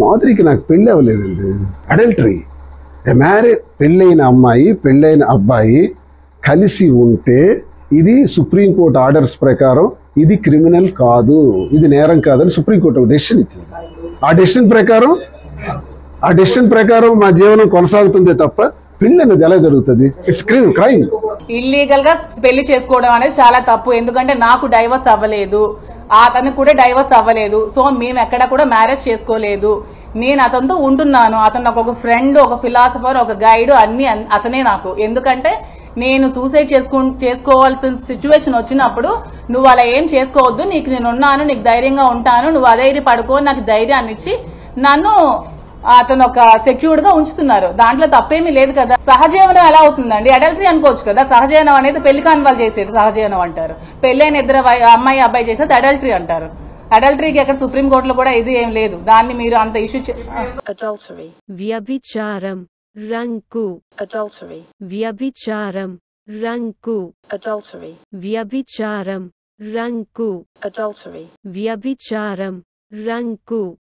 మాధురికి నాకు పెళ్ళి అవ్వలేదండి. అడల్టరీ, పెళ్ళైన అమ్మాయి పెళ్ళైన అబ్బాయి కలిసి ఉంటే ఇది సుప్రీంకోర్టు ఆర్డర్స్ ప్రకారం ఇది క్రిమినల్ కాదు, ఇది నేరం కాదని సుప్రీంకోర్టు ఒక డెసిషన్ ఇచ్చింది. ఆ డెసిషన్ ప్రకారం మా జీవనం కొనసాగుతుందే తప్ప పెళ్లి అనేది ఎలా జరుగుతుంది? It's crime. ఇల్లీగల్ గా పెళ్లి చేసుకోవడం అనేది చాలా తప్పు. ఎందుకంటే నాకు డైవర్స్ అవ్వలేదు, అతనికి కూడా డైవర్స్ అవ్వలేదు. సో మేము ఎక్కడ కూడా మ్యారేజ్ చేసుకోలేదు. నేను అతనితో ఉంటున్నాను. అతను నాకు ఒక ఫ్రెండ్, ఒక ఫిలాసఫర్, ఒక గైడ్, అన్ని అతనే నాకు. ఎందుకంటే నేను సూసైడ్ చేసుకోవాల్సిన సిచ్యువేషన్ వచ్చినప్పుడు నువ్వు అలా ఏం చేసుకోవద్దు, నీకు నేను ఉన్నాను, నీకు ధైర్యంగా ఉంటాను, నువ్వు అధైర్య పడుకో, నాకు ధైర్యాన్ని ఇచ్చి నన్ను అతను ఒక సెక్యూర్డ్ గా ఉంచుతున్నారు. దాంట్లో తప్పేమీ లేదు కదా. సహజీవనం ఎలా అవుతుందండి? అడల్టరీ అనుకోవచ్చు కదా. సహజీవనం అనేది పెళ్లి కాని వాళ్ళు చేసేది సహజీవనం అంటారు. పెళ్లైన ఇద్దరు అమ్మాయి అబ్బాయి చేసేది అడల్టరీ అంటారు. అడల్టరీకి ఎక్కడ సుప్రీంకోర్టులో కూడా ఇది ఏం లేదు. దాన్ని మీరు అంత ఇష్యూ అడల్టరీ వ్యభిచారం రంకు అడల్టరీ వ్యభిచారం రంకు అడల్టరీ వ్యభిచారం రంకు అడల్టరీ వ్యభిచారం రంకు